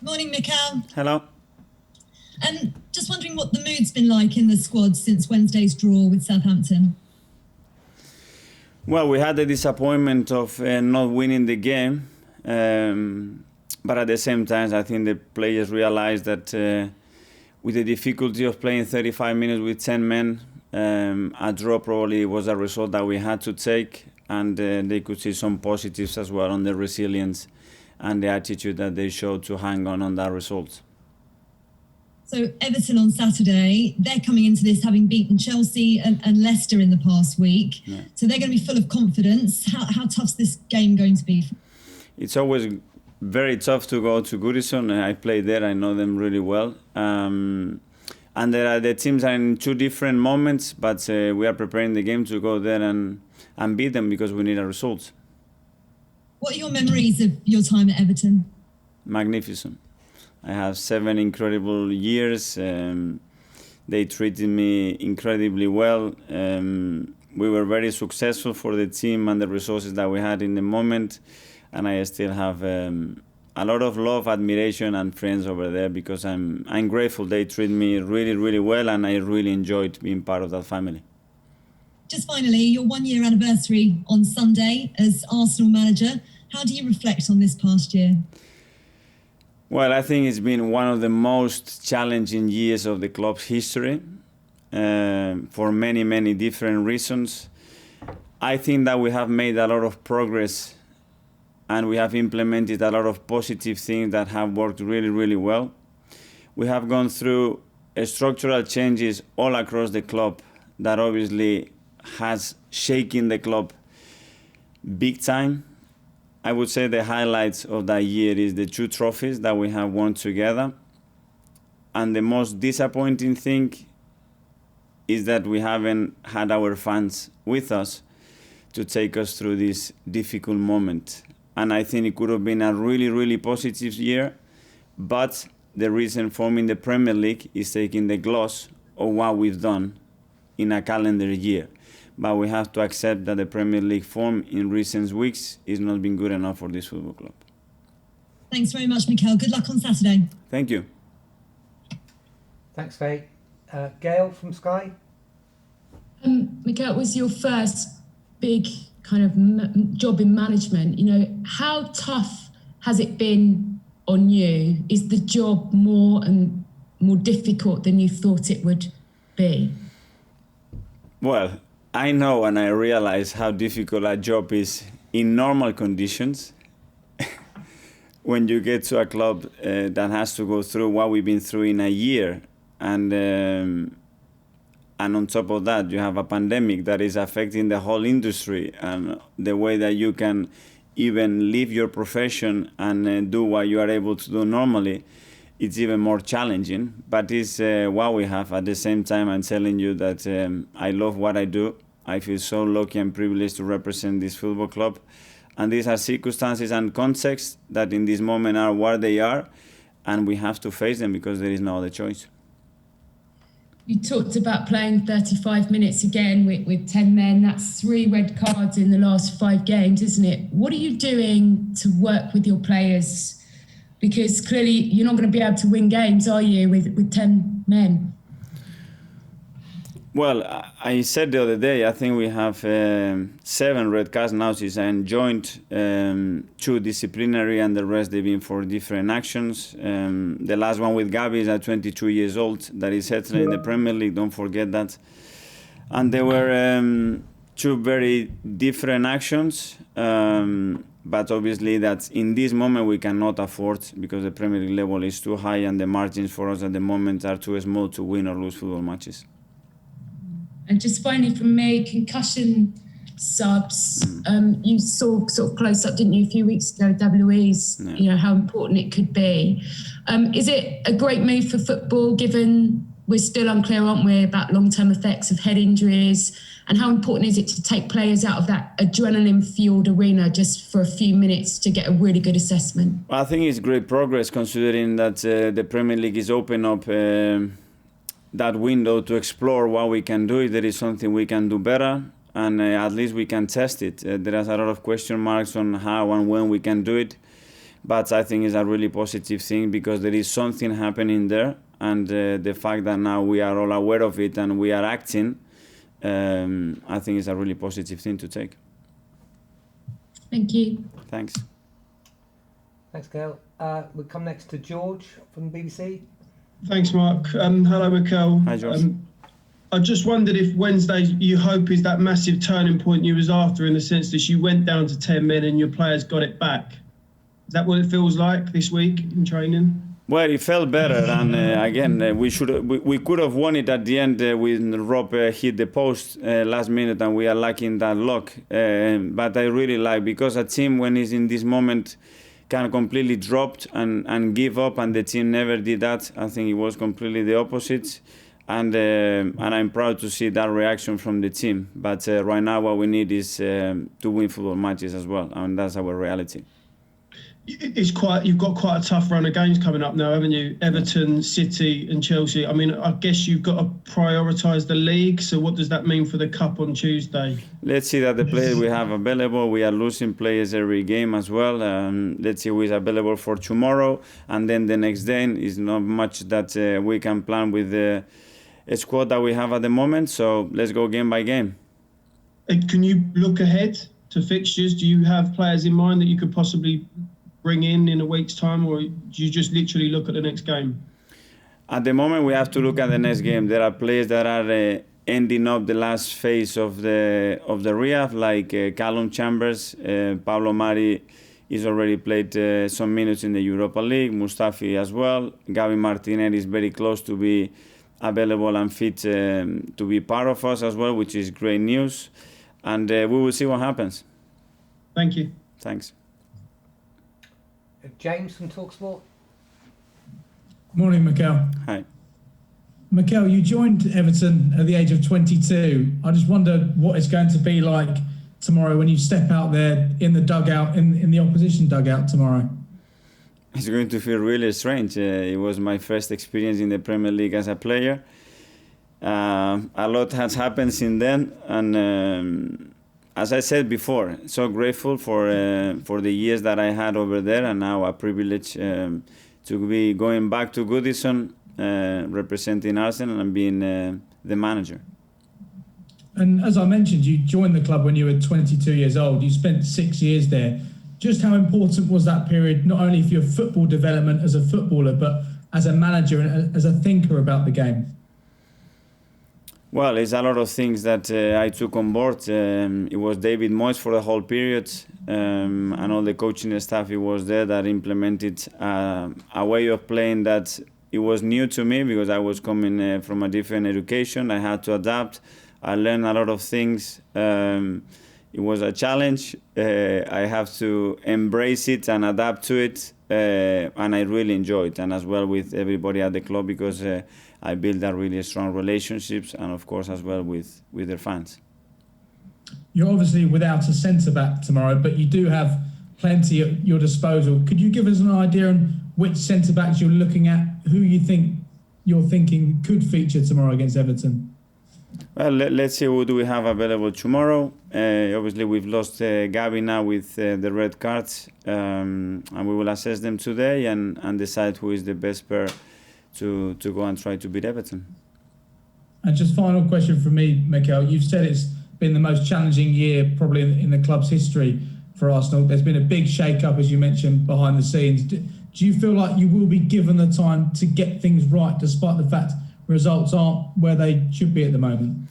Morning, Mikel. Hello. Just wondering what the mood's been like in the squad since Wednesday's draw with Southampton. Well, we had the disappointment of not winning the game, but at the same time, I think the players realized that with the difficulty of playing 35 minutes with 10 men, a draw probably was a result that we had to take, and they could see some positives as well on the resilience and the attitude that they showed to hang on that result. So Everton on Saturday, they're coming into this having beaten Chelsea and Leicester in the past week. Yeah. So they're going to be full of confidence. How tough's this game going to be? It's always very tough to go to Goodison. I played there. I know them really well. And the teams are in two different moments, but we are preparing the game to go there and beat them because we need a result. What are your memories of your time at Everton? Magnificent. I have 7 incredible years. They treated me incredibly well. We were very successful for the team and the resources that we had in the moment. And I still have a lot of love, admiration, and friends over there because I'm grateful. They treat me really, really well, and I really enjoyed being part of that family. Just finally, your 1-year anniversary on Sunday as Arsenal manager. How do you reflect on this past year? Well, I think it's been one of the most challenging years of the club's history for many, many different reasons. I think that we have made a lot of progress and we have implemented a lot of positive things that have worked really, really well. We have gone through structural changes all across the club that obviously has shaken the club big time. I would say the highlights of that year is the 2 trophies that we have won together. And the most disappointing thing is that we haven't had our fans with us to take us through this difficult moment. And I think it could have been a really, really positive year. But the reason forming the Premier League is taking the gloss of what we've done in a calendar year. But we have to accept that the Premier League form in recent weeks is not been good enough for this football club. Thanks very much, Mikel. Good luck on Saturday. Thank you. Thanks, Faye. Gail from Sky. Mikel, it was your first big kind of job in management. You know, how tough has it been on you? Is the job more difficult than you thought it would be? Well, I know and I realize how difficult a job is in normal conditions. When you get to a club that has to go through what we've been through in a year, and on top of that, you have a pandemic that is affecting the whole industry and the way that you can even leave your profession and do what you are able to do normally. It's even more challenging, but it's what we have. At the same time, I'm telling you that I love what I do. I feel so lucky and privileged to represent this football club. And these are circumstances and contexts that in this moment are what they are, and we have to face them because there is no other choice. You talked about playing 35 minutes again with 10 men. That's 3 red cards in the last 5 games, isn't it? What are you doing to work with your players? Because clearly you're not going to be able to win games, are you, with 10 men? Well, I said the other day, I think we have 7 red cards now since I joined, 2 disciplinary and the rest they've been for different actions. The last one with Gabi is at 22 years old, that is settling in the Premier League, don't forget that. And there were 2 very different actions. But obviously that in this moment we cannot afford because the Premier League level is too high and the margins for us at the moment are too small to win or lose football matches. And just finally from me, concussion subs, you saw sort of close up, didn't you, a few weeks ago, Luiz, yeah. You know, how important it could be. Is it a great move for football given we're still unclear, aren't we, about long-term effects of head injuries? And how important is it to take players out of that adrenaline-fueled arena just for a few minutes to get a really good assessment? I think it's great progress considering that the Premier League is open up that window to explore what we can do. If there is something we can do better, and at least we can test it. There is a lot of question marks on how and when we can do it. But I think it's a really positive thing because there is something happening there, and the fact that now we are all aware of it and we are acting, I think it's a really positive thing to take. Thank you. Thanks. Thanks, Gail. We'll come next to George from the BBC. Thanks, Mark. Hello, Mikel. Hi, George. I just wondered if Wednesday you hope is that massive turning point you was after, in the sense that you went down to 10 men and your players got it back. Is that what it feels like this week in training? Well, it felt better, and again, we could have won it at the end when Rob hit the post last minute, and we are lacking that luck. But I really like, because a team, when it's in this moment, kind of completely dropped and give up, and the team never did that. I think it was completely the opposite, and I'm proud to see that reaction from the team. But right now, what we need is to win football matches as well, and that's our reality. You've got quite a tough run of games coming up now, haven't you? Everton, City and Chelsea. I mean, I guess you've got to prioritise the league. So what does that mean for the Cup on Tuesday? Let's see that the players we have available. We are losing players every game as well. Let's see who is available for tomorrow. And then the next day is not much that we can plan with the squad that we have at the moment. So let's go game by game. Can you look ahead to fixtures? Do you have players in mind that you could possibly bring in a week's time, or do you just literally look at the next game? At the moment, we have to look at the next game. There are players that are ending up the last phase of the rehab, like Calum Chambers, Pablo Mari is already played some minutes in the Europa League, Mustafi as well. Gabriel Martinelli is very close to be available and fit to be part of us as well, which is great news. And we will see what happens. Thank you. Thanks. James from TalkSport. Morning, Mikel. Hi. Mikel, you joined Everton at the age of 22. I just wonder what it's going to be like tomorrow when you step out there in the dugout, in the opposition dugout tomorrow. It's going to feel really strange. It was my first experience in the Premier League as a player. A lot has happened since then, and as I said before, so grateful for the years that I had over there, and now a privilege to be going back to Goodison, representing Arsenal and being the manager. And as I mentioned, you joined the club when you were 22 years old. You spent 6 years there. Just how important was that period, not only for your football development as a footballer, but as a manager and as a thinker about the game? Well, it's a lot of things that I took on board. It was David Moyes for the whole period, and all the coaching staff. It was there that implemented a way of playing that it was new to me, because I was coming from a different education. I had to adapt. I learned a lot of things. It was a challenge. I have to embrace it and adapt to it, and I really enjoyed it, and as well with everybody at the club, because I built a really strong relationships, and of course as well with their fans. You're obviously without a centre-back tomorrow, but you do have plenty at your disposal. Could you give us an idea on which centre-backs you're looking at, who you're thinking could feature tomorrow against Everton? Well, let's see who do we have available tomorrow. Obviously, we've lost Gabi now with the red cards, and we will assess them today and decide who is the best pair to go and try to beat Everton. And just final question from me, Mikel. You've said it's been the most challenging year probably in the club's history for Arsenal. There's been a big shake-up, as you mentioned, behind the scenes. Do you feel like you will be given the time to get things right, despite the fact results aren't where they should be at the moment?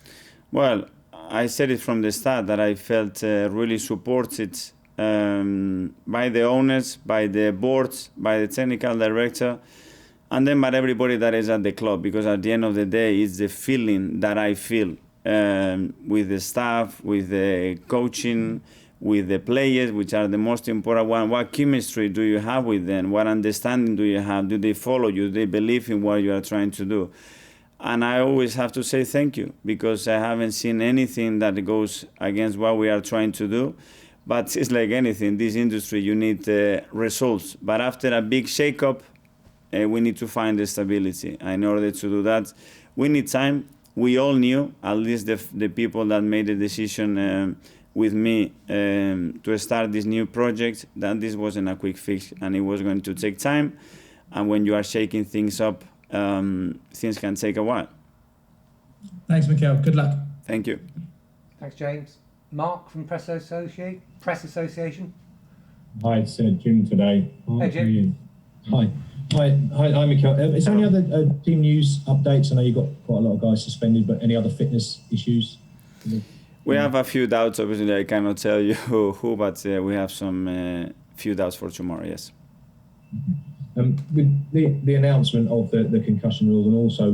Well, I said it from the start that I felt really supported by the owners, by the boards, by the technical director, and then by everybody that is at the club, because at the end of the day, it's the feeling that I feel with the staff, with the coaching, with the players, which are the most important one. What chemistry do you have with them? What understanding do you have? Do they follow you? Do they believe in what you are trying to do? And I always have to say thank you, because I haven't seen anything that goes against what we are trying to do. But it's like anything, this industry, you need results. But after a big shake-up, we need to find the stability. In order to do that, we need time. We all knew, at least the people that made the decision with me to start this new project, that this wasn't a quick fix and it was going to take time. And when you are shaking things up, things can take a while. Thanks, Mikel. Good luck. Thank you. Thanks, James. Mark from Press Association. Hi, it's Jim today. Hey, Jim. Hi, Mikel. Is there any other team news updates? I know you've got quite a lot of guys suspended, but any other fitness issues? We have a few doubts. Obviously, I cannot tell you who, but we have some few doubts for tomorrow, yes. With the announcement of the concussion rules, and also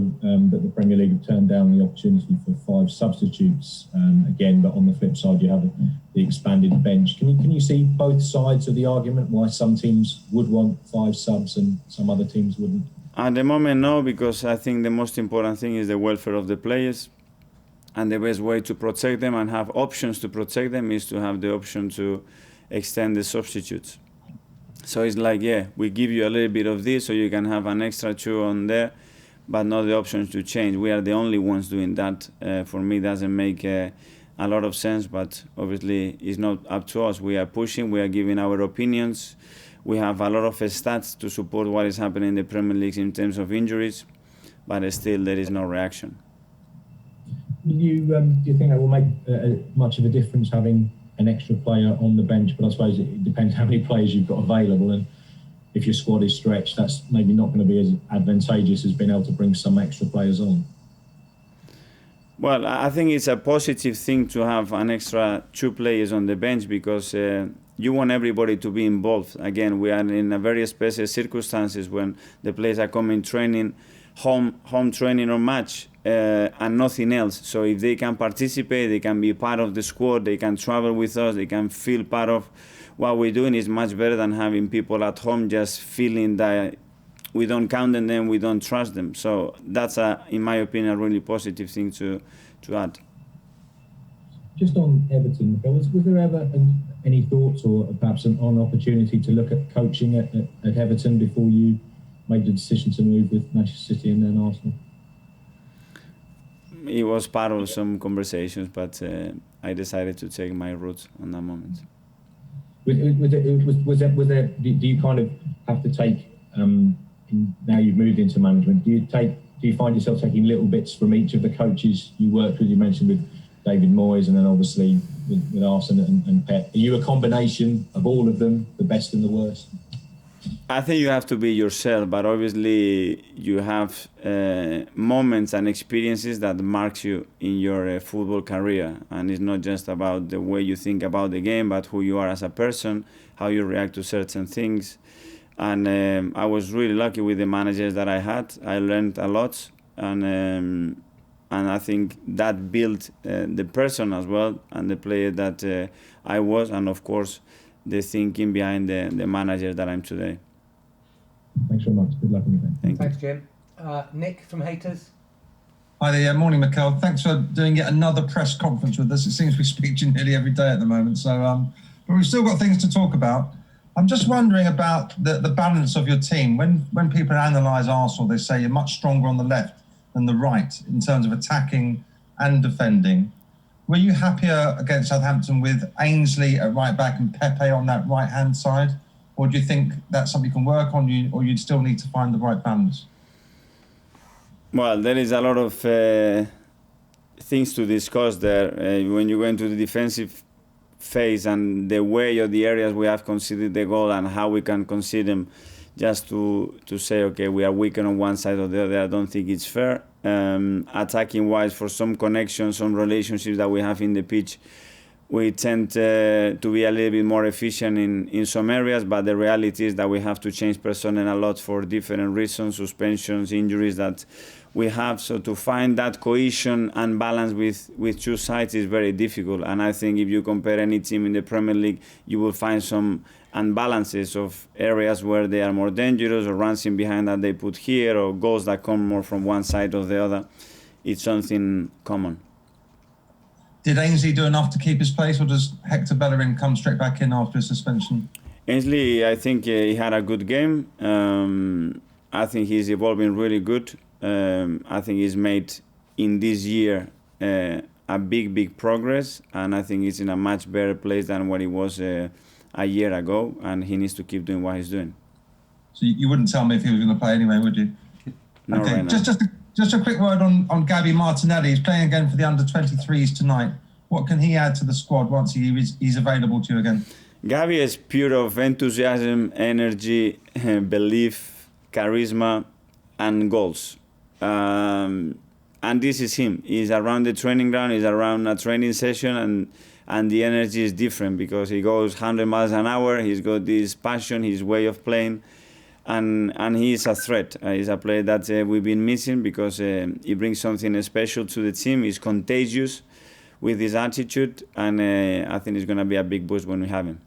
that the Premier League have turned down the opportunity for 5 substitutes again, but on the flip side you have the expanded bench. Can you see both sides of the argument, why some teams would want 5 subs and some other teams wouldn't? At the moment, no, because I think the most important thing is the welfare of the players, and the best way to protect them and have options to protect them is to have the option to extend the substitutes. So it's like, yeah, we give you a little bit of this so you can have an extra 2 on there, but not the options to change. We are the only ones doing that. For me, it doesn't make a lot of sense, but obviously it's not up to us. We are pushing, we are giving our opinions. We have a lot of stats to support what is happening in the Premier League in terms of injuries, but still there is no reaction. Do you think that will make much of a difference, having an extra player on the bench? But I suppose it depends how many players you've got available, and if your squad is stretched, that's maybe not going to be as advantageous as being able to bring some extra players on. Well, I think it's a positive thing to have an extra 2 players on the bench, because you want everybody to be involved. Again, we are in a very special circumstances when the players are coming training, home training or match, and nothing else. So if they can participate, they can be part of the squad, they can travel with us, they can feel part of what we're doing, is much better than having people at home just feeling that we don't count on them, we don't trust them. So that's, in my opinion, a really positive thing to add. Just on Everton, was there ever any thoughts or perhaps an opportunity to look at coaching at Everton before you made the decision to move with Manchester City and then Arsenal? It was part of some conversations, but I decided to take my route on that moment. Was there? Do you kind of have to take? Now you've moved into management. Do you find yourself taking little bits from each of the coaches you worked with? You mentioned with David Moyes, and then obviously with Arsenal and Pep. Are you a combination of all of them, the best and the worst? I think you have to be yourself, but obviously you have moments and experiences that marks you in your football career, and it's not just about the way you think about the game, but who you are as a person, how you react to certain things. And I was really lucky with the managers that I had. I learned a lot, and I think that built the person as well, and the player that I was, and of course the thinking behind the manager that I'm today. Thanks very much. Good luck on your game. Thanks, Jim. Nick from Haters. Hi there. Morning, Mikel. Thanks for doing yet another press conference with us. It seems we speak to you nearly every day at the moment. So, but we've still got things to talk about. I'm just wondering about the balance of your team. When people analyse Arsenal, they say you're much stronger on the left than the right in terms of attacking and defending. Were you happier against Southampton with Ainsley at right back and Pepe on that right-hand side? Or do you think that's something you can work on, or you'd still need to find the right balance? Well, there is a lot of things to discuss there. When you go into the defensive phase and the way or the areas we have conceded the goal and how we can concede them, just to say, okay, we are weaker on one side or the other, I don't think it's fair. Attacking-wise, for some connections, some relationships that we have in the pitch, we tend to be a little bit more efficient in some areas, but the reality is that we have to change personnel a lot for different reasons, suspensions, injuries that we have. So to find that cohesion and balance with 2 sides is very difficult. And I think if you compare any team in the Premier League, you will find some unbalances of areas where they are more dangerous, or runs in behind that they put here, or goals that come more from one side or the other. It's something common. Did Ainsley do enough to keep his place, or does Hector Bellerin come straight back in after his suspension? Ainsley, I think he had a good game. I think he's evolving really good. I think he's made in this year a big progress, and I think he's in a much better place than what he was a year ago, and he needs to keep doing what he's doing. So you wouldn't tell me if he was going to play anyway, would you? Not okay, right now. Just a quick word on Gabriel Martinelli. He's playing again for the under-23s tonight. What can he add to the squad once he's available to you again? Gabi is pure of enthusiasm, energy, belief, charisma, and goals. And this is him. He's around the training ground, he's around a training session, and the energy is different because he goes 100 miles an hour. He's got this passion, his way of playing, and he is a threat. He's a player that we've been missing because he brings something special to the team. He's contagious with his attitude, and I think it's going to be a big boost when we have him.